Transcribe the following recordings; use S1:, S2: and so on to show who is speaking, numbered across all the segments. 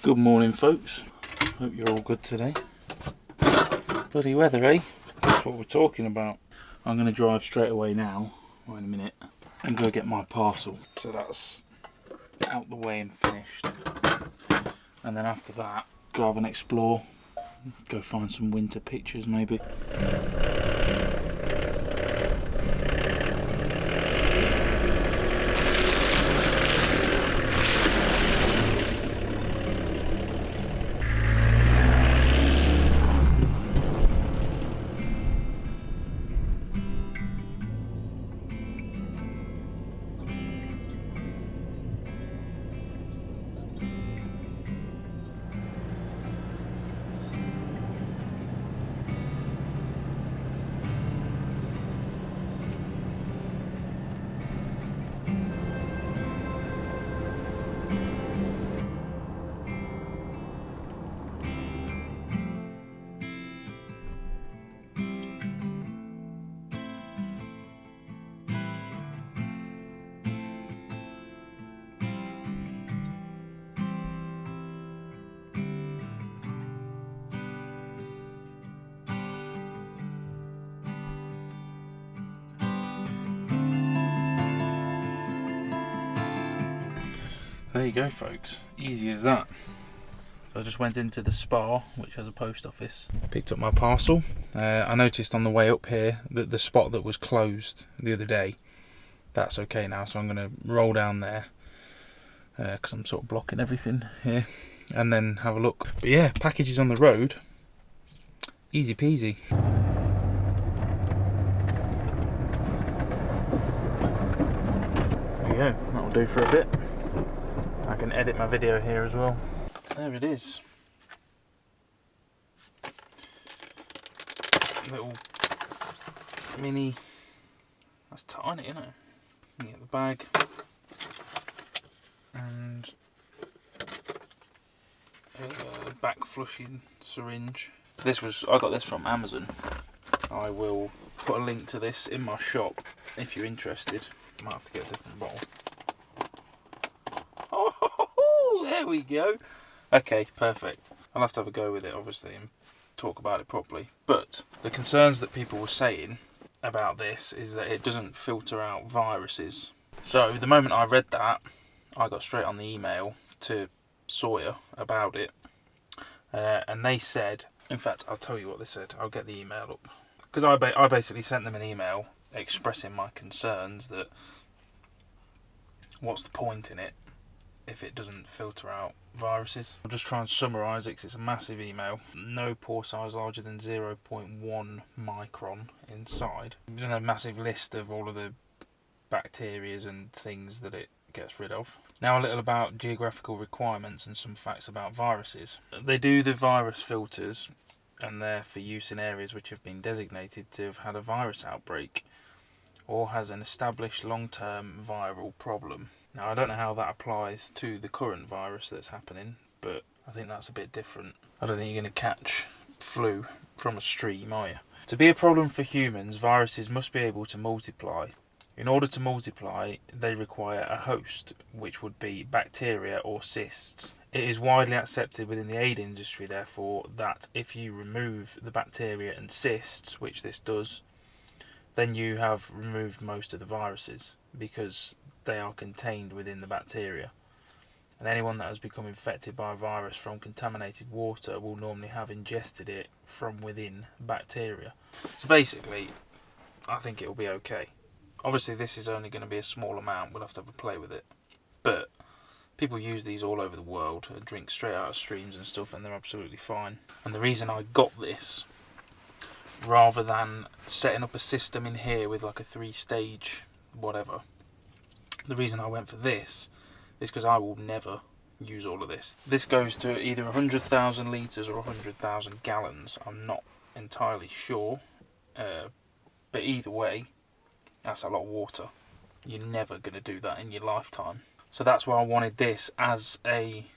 S1: Good morning, folks. Hope you're all good today. Bloody weather, eh? That's what we're talking about. I'm going to drive straight away now, or in a minute, and go get my parcel. So that's out the way and finished. And then after that, go have an explore. Go find some winter pictures, maybe. There you go, folks. Easy as that. So I just went into the Spa, which has a post office. Picked up my parcel. I noticed on the way up here that the spot that was closed the other day, that's okay now. So I'm going to roll down there because I'm sort of blocking everything here, and then have a look. But yeah, packages on the road. Easy peasy. There you go. That'll do for a bit. I can edit my video here as well. There it is. Little mini. That's tiny, isn't it? You get the bag and a back flushing syringe. I got this from Amazon. I will put a link to this in my shop if you're interested. Might have to get a different bottle. There we go. Okay, perfect. I'll have to have a go with it, obviously, and talk about it properly. But the concerns that people were saying about this is that it doesn't filter out viruses. So the moment I read that, I got straight on the email to Sawyer about it. And they said, in fact, I'll tell you what they said. I'll get the email up. Because I basically sent them an email expressing my concerns that what's the point in it if it doesn't filter out viruses. I'll just try and summarise it because it's a massive email. No pore size larger than 0.1 micron inside. There's a massive list of all of the bacteria and things that it gets rid of. Now a little about geographical requirements and some facts about viruses. They do the virus filters and they're for use in areas which have been designated to have had a virus outbreak or has an established long-term viral problem. Now, I don't know how that applies to the current virus that's happening, but I think that's a bit different. I don't think you're going to catch flu from a stream, are you? To be a problem for humans, viruses must be able to multiply. In order to multiply, they require a host, which would be bacteria or cysts. It is widely accepted within the aid industry, therefore, that if you remove the bacteria and cysts, which this does, then you have removed most of the viruses, because they are contained within the bacteria. And anyone that has become infected by a virus from contaminated water will normally have ingested it from within bacteria. So basically, I think it will be okay. Obviously this is only going to be a small amount, we'll have to have a play with it. But people use these all over the world, drink straight out of streams and stuff, and they're absolutely fine. And the reason I got this, rather than setting up a system in here with like a 3-stage whatever, the reason I went for this is because I will never use all of this. This goes to either 100,000 litres or 100,000 gallons. I'm not entirely sure. But either way, that's a lot of water. You're never going to do that in your lifetime. So that's why I wanted this as a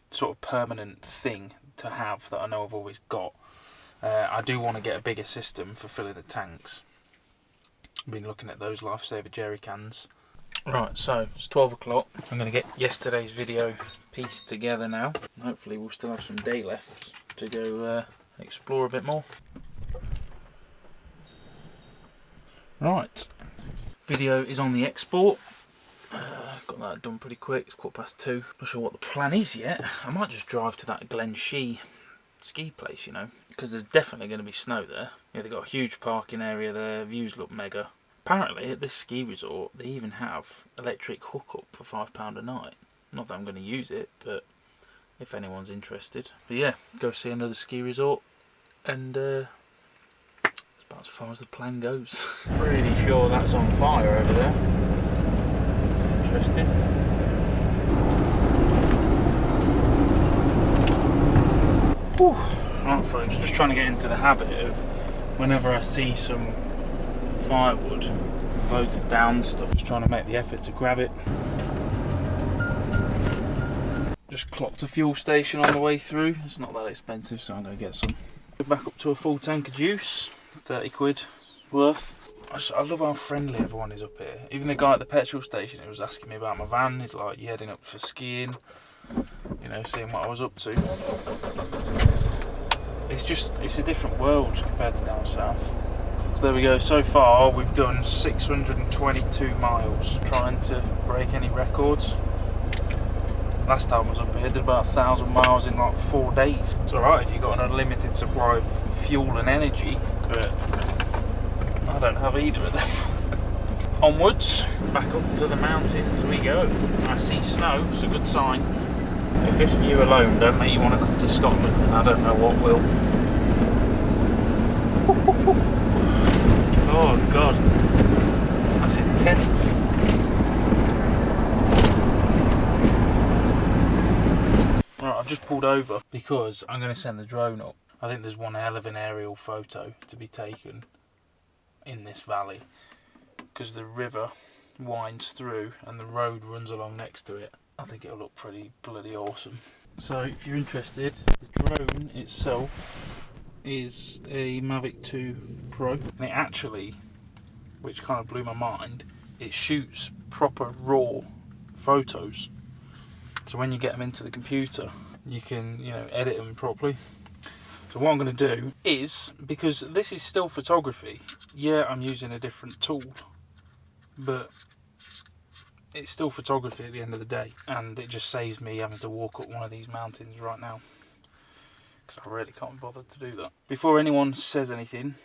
S1: sort of permanent thing to have that I know I've always got. I do want to get a bigger system for filling the tanks. I've been looking at those Lifesaver jerry cans. Right, so it's 12 o'clock. I'm going to get yesterday's video pieced together now. And hopefully we'll still have some day left to go explore a bit more. Right, video is on the export. Got that done pretty quick. It's 2:15. Not sure what the plan is yet. I might just drive to that Glen Shee ski place, you know, because there's definitely going to be snow there. Yeah, they've got a huge parking area there. Views look mega. Apparently at this ski resort they even have electric hookup for £5 a night. Not that I'm going to use it, but if anyone's interested. But yeah, go see another ski resort, and that's about as far as the plan goes. Pretty sure that's on fire over there. It's interesting. Whew. Right folks, just trying to get into the habit of whenever I see some firewood, loads of down stuff, just trying to make the effort to grab it. Just clocked a fuel station on the way through. It's not that expensive, so I'm going to get some. Back up to a full tank of juice, 30 quid worth. I love how friendly everyone is up here. Even the guy at the petrol station, he was asking me about my van. He's like, you heading up for skiing? You know, seeing what I was up to. It's a different world compared to down south. So there we go. So far we've done 622 miles, trying to break any records. Last time I was up here, did about 1,000 miles in like 4 days. It's alright if you've got an unlimited supply of fuel and energy, but I don't have either of them. Onwards, back up to the mountains we go. I see snow, it's a good sign. If this view alone don't make you want to come to Scotland, then I don't know what will. Oh god, that's intense. Right, I've just pulled over because I'm going to send the drone up. I think there's one hell of an aerial photo to be taken in this valley, because the river winds through and the road runs along next to it. I think it'll look pretty bloody awesome. So if you're interested, the drone itself is a Mavic 2 Pro, and it actually, which kind of blew my mind, it shoots proper raw photos. So when you get them into the computer, you can, you know, edit them properly. So what I'm going to do is, because this is still photography, yeah, I'm using a different tool, but it's still photography at the end of the day, and it just saves me having to walk up one of these mountains right now, because I really can't bother to do that. Before anyone says anything,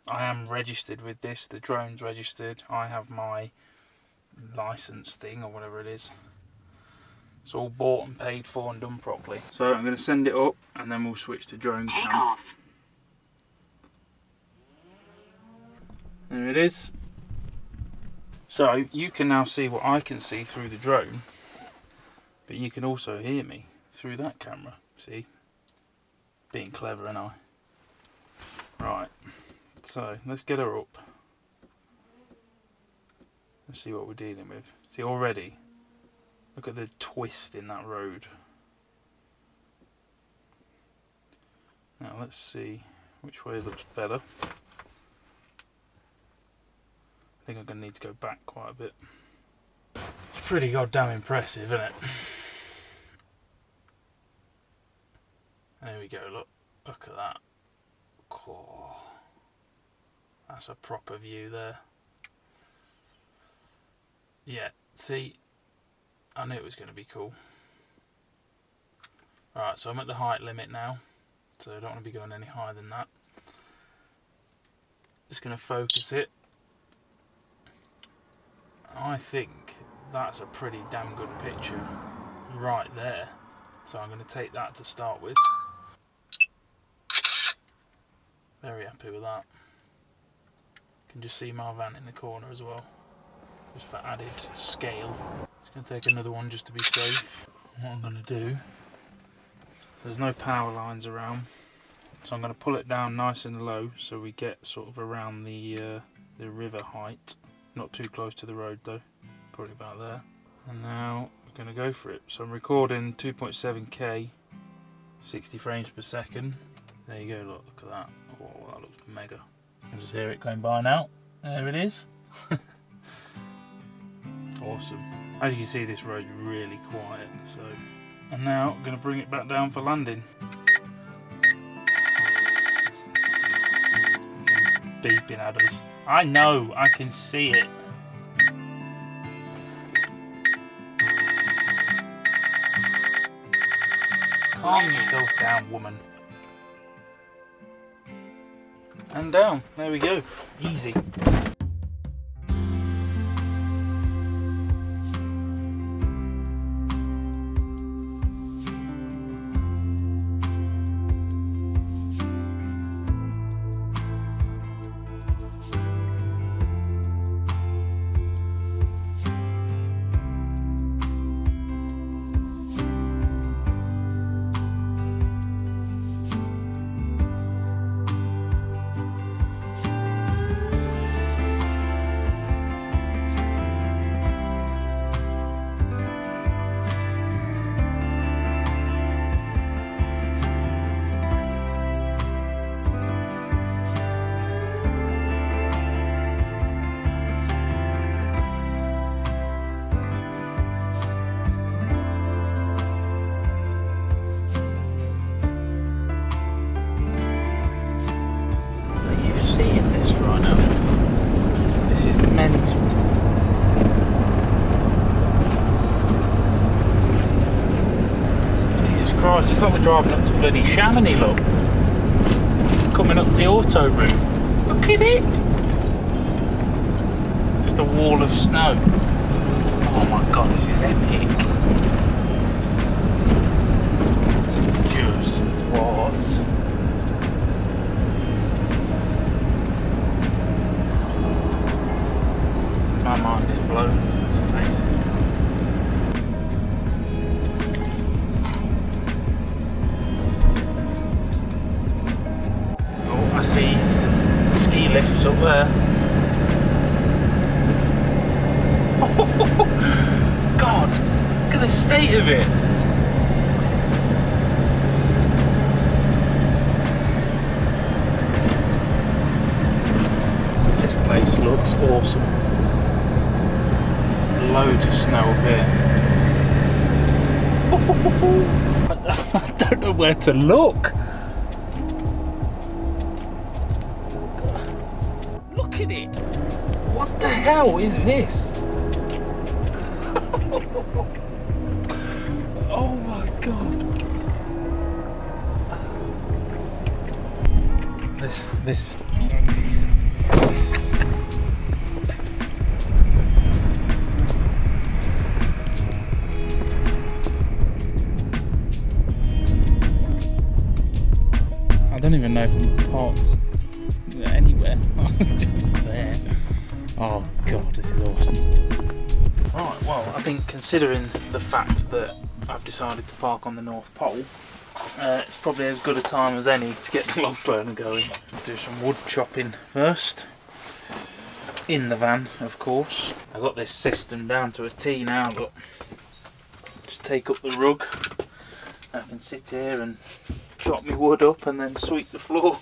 S1: I am registered with this, the drone's registered, I have my license thing or whatever it is. It's all bought and paid for and done properly. So I'm going to send it up and then we'll switch to drone cam. Take off. There it is. So you can now see what I can see through the drone, but you can also hear me through that camera. See? Being clever, ain't I? Right, so let's get her up. Let's see what we're dealing with. See, already, look at the twist in that road. Now let's see which way looks better. I think I'm going to need to go back quite a bit. It's pretty goddamn impressive, isn't it? There we go, look at that. Oh, that's a proper view there. Yeah, see, I knew it was going to be cool. Alright, so I'm at the height limit now, so I don't want to be going any higher than that. Just going to focus it. I think that's a pretty damn good picture right there, so I'm going to take that to start with. Very happy with that. You can just see my van in the corner as well, just for added scale. Just going to take another one just to be safe. What I'm going to do, so there's no power lines around, so I'm going to pull it down nice and low so we get sort of around the river height. Not too close to the road though, probably about there. And now we're going to go for it. So I'm recording 2.7K, 60 frames per second. There you go, look at that. Oh, that looks mega. You can just hear it going by now. There it is. Awesome. As you can see, this road's really quiet, so And now I'm going to bring it back down for landing. Beeping at us. I know, I can see it. Calm yourself down, woman. And down. There we go. Easy. Seeing this right now. This is mental. Jesus Christ, it's like we're driving up to bloody Chamonix, look. Coming up the auto route. Look at it! Just a wall of snow. Oh my god, this is epic. This is just what? My mind is blown. It's amazing. Oh, I see ski lifts up there. Oh, God, look at the state of it. This place looks awesome. Loads of snow up here. I don't know where to look. Look at it. What the hell is this? Oh my god. This. I don't even know if I'm parked anywhere. I'm just there. Oh god, this is awesome. Right, well, I think considering the fact that I've decided to park on the North Pole, it's probably as good a time as any to get the log burner going. Do some wood chopping first. In the van, of course. I've got this system down to a T now, look. Just take up the rug. I can sit here and chop my wood up and then sweep the floor.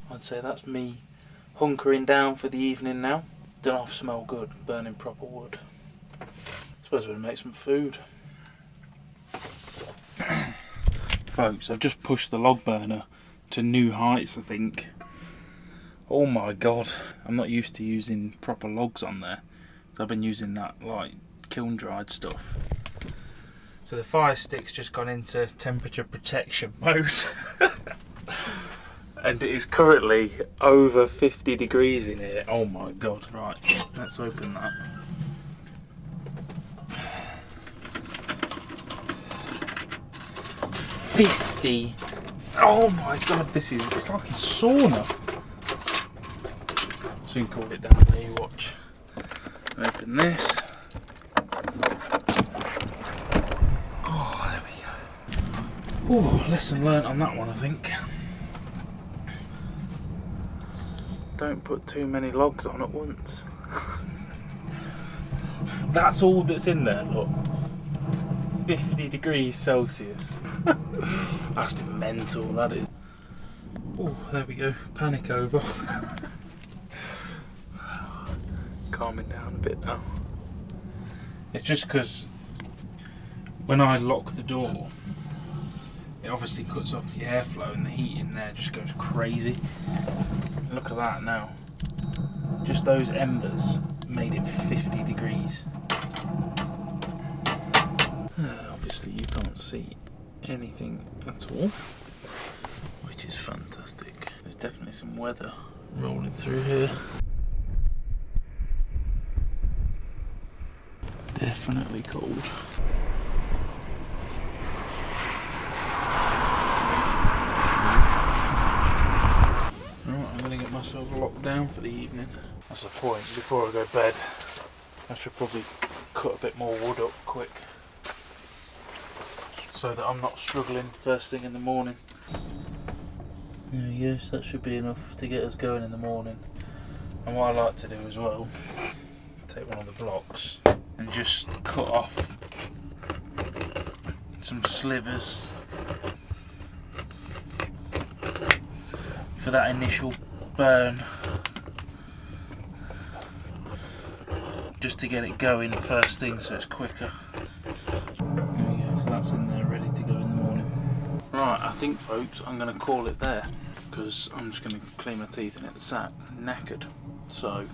S1: I'd say that's me hunkering down for the evening now. Don't half smell good, burning proper wood. Suppose we'll make some food. Folks, I've just pushed the log burner to new heights, I think. Oh my god, I'm not used to using proper logs on there. I've been using that like kiln dried stuff. So the fire stick's just gone into temperature protection mode. And it is currently over 50 degrees in here. Oh my god, right, let's open that. Oh my god, it's like a sauna. Soon call it down there, you watch. Open this. Oh, there we go. Oh, lesson learnt on that one, I think. Don't put too many logs on at once. That's all that's in there, look. 50 degrees Celsius. That's mental, that is. Oh, there we go. Panic over. Calming down a bit now. It's just because when I lock the door, it obviously cuts off the airflow and the heat in there just goes crazy. Look at that now. Just those embers made it 50 degrees. Obviously you can't see anything at all, which is fantastic. There's definitely some weather rolling through here. Definitely cold. I'm going to get myself locked down for the evening. That's the point. Before I go to bed, I should probably cut a bit more wood up quick so that I'm not struggling first thing in the morning. There we go, so that should be enough to get us going in the morning. And what I like to do as well, take one of the blocks and just cut off some slivers for that initial burn, just to get it going first thing so it's quicker. There we go, so that's in there ready to go in the morning. Right, I think folks I'm going to call it there because I'm just going to clean my teeth and hit the sack, knackered. So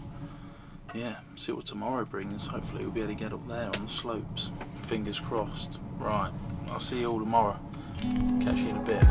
S1: yeah, see what tomorrow brings. Hopefully we'll be able to get up there on the slopes, fingers crossed. Right, I'll see you all tomorrow. Catch you in a bit.